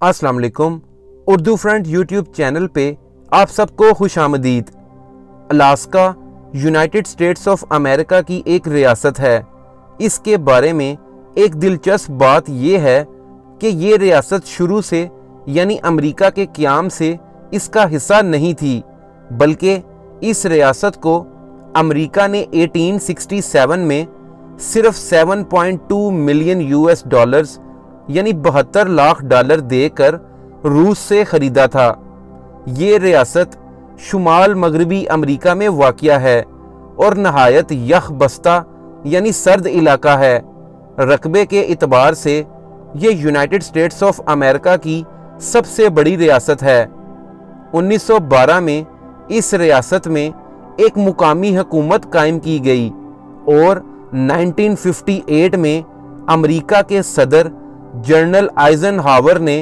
अस्सलाम वालेकुम। Urdu front YouTube channel पे आप सबको खुश आमदीद। Alaska United states of America की एक रियासत है। इसके बारे में एक दिलचस्प बात यह है कि ये रियासत शुरू से यानी अमेरिका के क़याम से इसका हिस्सा नहीं थी, बल्कि इस रियासत को अमेरिका ने 1867 में सिर्फ 7.2 मिलियन यूएस डॉलर्स यानी 72 लाख डॉलर देकर रूस से ख़रीदा था। ये रियासत शुमाल मगरबी अमेरिका में वाक़या है और नहायत यख बस्ता यानी सर्द इलाका है। रकबे के इतबार से ये यूनाइटेड स्टेट्स ऑफ अमेरिका की सबसे बड़ी रियासत है। 1912 में इस रियासत में एक मुकामी हुकूमत कायम की गई और 1958 में अमेरिका के सदर जनरल आइजनहावर ने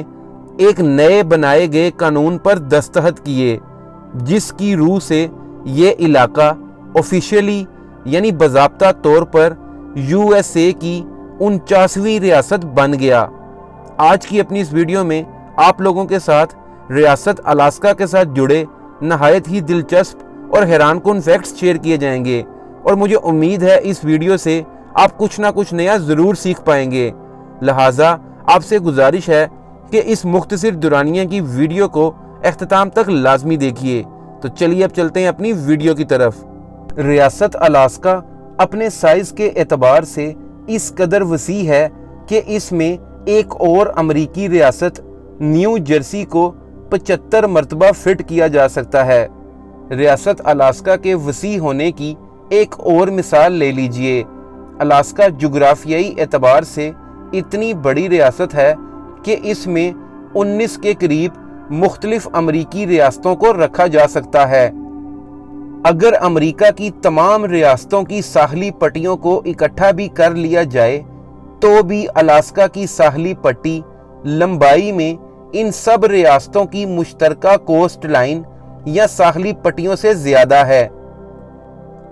एक नए बनाए गए कानून पर दस्तखत किए, जिसकी रूह से ये इलाका ऑफिशियली यानी बाज़ाब्ता तौर पर यूएसए की 49वीं रियासत बन गया। आज की अपनी इस वीडियो में आप लोगों के साथ रियासत अलास्का के साथ जुड़े नहायत ही दिलचस्प और हैरानकुन फैक्ट्स शेयर किए जाएंगे और मुझे उम्मीद है इस वीडियो से आप कुछ ना कुछ नया ज़रूर सीख पाएंगे। लिहाजा आपसे गुजारिश है कि इस मुख्तसर दुरानिया की वीडियो को अख्ताम तक लाजमी देखिए। तो चलिए अब चलते हैं अपनी वीडियो की तरफ। रियासत अलास्का अपने साइज़ के एतबार से इस कदर वसी है कि इसमें एक और अमरीकी रियासत न्यू जर्सी को 75 मरतबा फिट किया जा सकता है। रियासत अलास्का के वसी होने की एक और मिसाल ले लीजिए। अलास्का जुग्राफियाई एतबार से इतनी बड़ी रियासत है कि इसमें 19 के करीब मुख्तलिफ अमरीकी रियासतों को रखा जा सकता है। अगर अमरीका की तमाम रियासतों की साहली पट्टियों को इकट्ठा भी कर लिया जाए तो भी अलास्का की साहली पट्टी लंबाई में इन सब रियासतों की मुश्तरका कोस्ट लाइन या साहली पट्टियों से ज़्यादा है।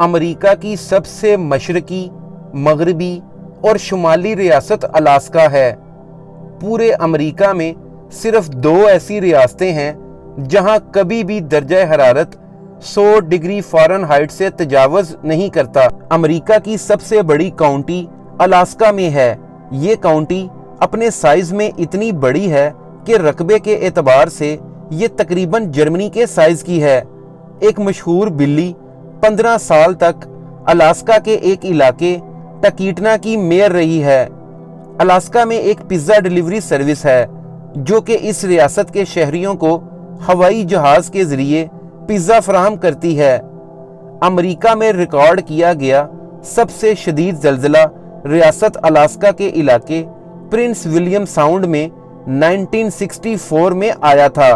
अमरीका की सबसे मशरकी, मगरबी और शुमाली रियासत अलास्का है। पूरे अमरीका में सिर्फ 2 ऐसी रियासतें हैं जहां कभी भी दर्जा हरारत 100 डिग्री फ़ारेनहाइट से तजावज़ नहीं करता। अमरीका की सबसे बड़ी काउंटी अलास्का में है। ये काउंटी अपने साइज़ में इतनी बड़ी है कि रकबे के एतबार से ये तकरीबन जर्मनी के साइज़ की है। एक मशहूर बिल्ली 15 साल तक अलास्का के एक इलाके टकीटना की मेयर रही है। अलास्का में एक पिज़्ज़ा डिलीवरी सर्विस है जो कि इस रियासत के शहरियों को हवाई जहाज़ के ज़रिए पिज़्ज़ा फराहम करती है। अमेरिका में रिकॉर्ड किया गया सबसे शदीद ज़ल्ज़ला रियासत अलास्का के इलाके प्रिंस विलियम साउंड में 1964 में आया था।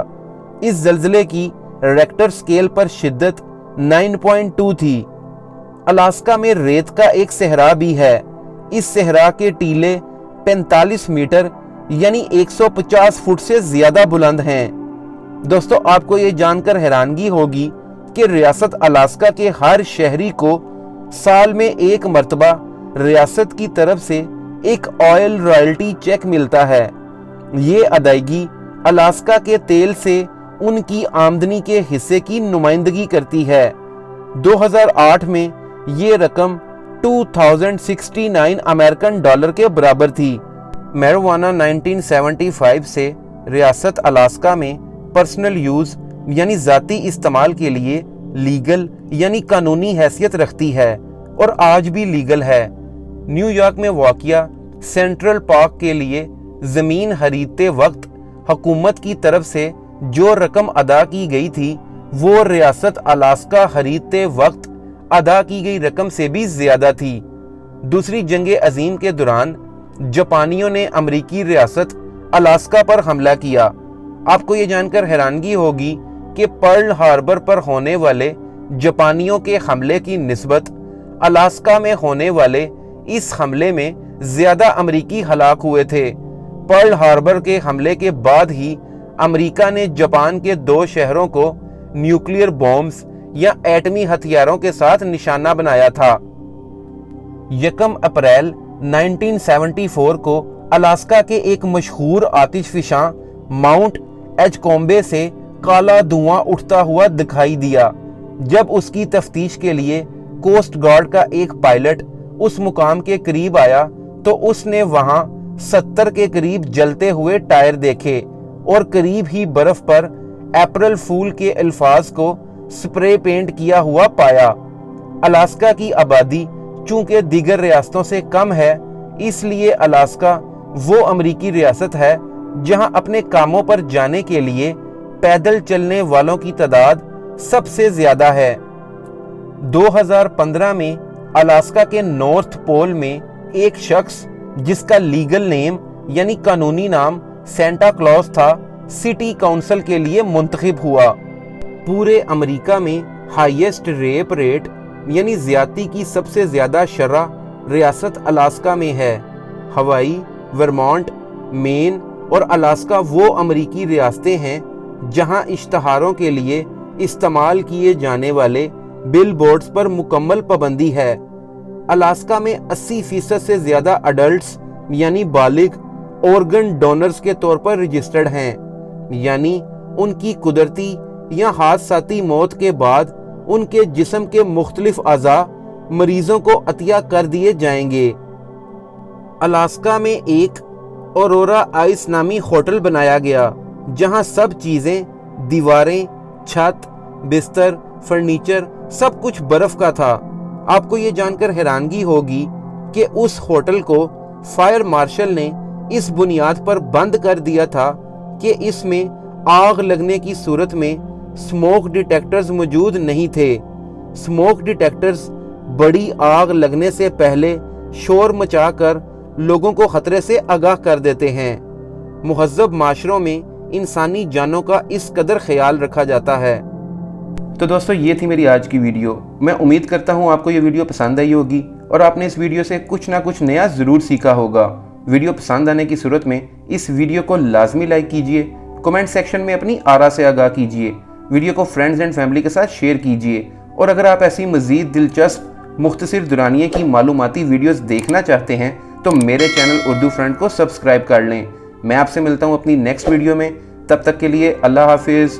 इस ज़ल्ज़ले की रेक्टर स्केल पर शिद्दत 9.2 थी। अलास्का में रेत का एक सहरा भी है। इस सहरा के टीले 45 मीटर यानी 150 फुट से ज़्यादा बुलंद हैं। दोस्तों, आपको ये जानकर हैरानगी होगी कि रियासत अलास्का के हर शहरी को साल में एक मरतबा रियासत की तरफ से एक ऑयल रॉयल्टी चेक मिलता है। ये अदायगी अलास्का के तेल से उनकी आमदनी के हिस्से की नुमाइंदगी करती है। 2008 में ये रकम 2069 अमेरिकन डॉलर के बराबर थी। मैरिजुआना 1975 से रियासत अलास्का में पर्सनल यूज़ यानी ज़ाती इस्तेमाल के लिए लीगल यानी कानूनी हैसियत रखती है और आज भी लीगल है। न्यूयॉर्क में वाक़िया सेंट्रल पार्क के लिए ज़मीन खरीदते वक्त हुकूमत की तरफ से जो रकम अदा की गई थी वो रियासत अलास्का खरीदते वक्त अदा की गई रकम से भी ज़्यादा थी। दूसरी जंग अजीम के दौरान जापानियों ने अमरीकी रियासत अलास्का पर हमला किया। आपको ये जानकर हैरानगी होगी कि पर्ल हार्बर पर होने वाले जापानियों के हमले की निस्बत अलास्का में होने वाले इस हमले में ज़्यादा अमरीकी हलाक हुए थे। पर्ल हार्बर के हमले के बाद ही अमरीका ने जापान के 2 शहरों को न्यूक्लियर बॉम्ब्स या एटमी हथियारों के साथ निशाना बनाया था। 1 अप्रैल 1974 को अलास्का के एक मशहूर आतिशफिशां माउंट एजकोम्बे से काला धुआं उठता हुआ दिखाई दिया। जब उसकी तफ्तीश के लिए कोस्ट गार्ड का एक पायलट उस मुकाम के करीब आया तो उसने वहां 70 के करीब जलते हुए टायर देखे और करीब ही बर्फ पर अप्रैल फूल के अल्फाज को स्प्रे पेंट किया हुआ पाया। अलास्का की आबादी चूंकि दीगर रियासतों से कम है, इसलिए अलास्का वो अमेरिकी रियासत है जहां अपने कामों पर जाने के लिए पैदल चलने वालों की तादाद सबसे ज्यादा है। 2015 में अलास्का के नॉर्थ पोल में एक शख्स जिसका लीगल नेम यानी कानूनी नाम सेंटा क्लॉज था, सिटी काउंसिल के लिए मुंतखब हुआ। पूरे अमेरिका में हाईएस्ट रेप रेट यानी ज्यादती की सबसे ज्यादा शरह रियासत अलास्का में है। हवाई, वर्मोंट, मेन और अलास्का वो अमेरिकी रियासतें हैं जहां इश्तहारों के लिए इस्तेमाल किए जाने वाले बिल बोर्ड्स पर मुकम्मल पाबंदी है। अलास्का में 80% से ज्यादा अडल्ट्स यानी बालिग ऑर्गन डोनर्स के तौर पर रजिस्टर्ड हैं, यानी उनकी कुदरती या हादसाती मौत के बाद उनके जिस्म के मुख्तलिफ अज़ा मरीजों को अतिया कर दिए जाएंगे। अलास्का में एक औरोरा आइस नामी होटल बनाया गया जहां सब चीजें, दीवारें, छत, बिस्तर, फर्नीचर सब कुछ बर्फ का था। आपको ये जानकर हैरानगी होगी कि उस होटल को फायर मार्शल ने इस बुनियाद पर बंद कर दिया था कि इसमें आग लगने की सूरत में स्मोक डिटेक्टर्स मौजूद नहीं थे। स्मोक डिटेक्टर्स बड़ी आग लगने से पहले शोर मचाकर लोगों को खतरे से आगाह कर देते हैं। मुहज़्ज़ब माशरों में इंसानी जानों का इस कदर ख्याल रखा जाता है। तो दोस्तों, ये थी मेरी आज की वीडियो। मैं उम्मीद करता हूँ आपको ये वीडियो पसंद आई होगी और आपने इस वीडियो से कुछ ना कुछ नया ज़रूर सीखा होगा। वीडियो पसंद आने की सूरत में इस वीडियो को लाजमी लाइक कीजिए, कमेंट सेक्शन में अपनी आरा से आगाह कीजिए, वीडियो को फ्रेंड्स एंड फैमिली के साथ शेयर कीजिए। और अगर आप ऐसी मज़ीद दिलचस्प मुख्तसर दुरानिये की मालूमाती वीडियोज़ देखना चाहते हैं तो मेरे चैनल उर्दू फ्रेंड को सब्सक्राइब कर लें। मैं आपसे मिलता हूँ अपनी नेक्स्ट वीडियो में। तब तक के लिए अल्लाह हाफिज़।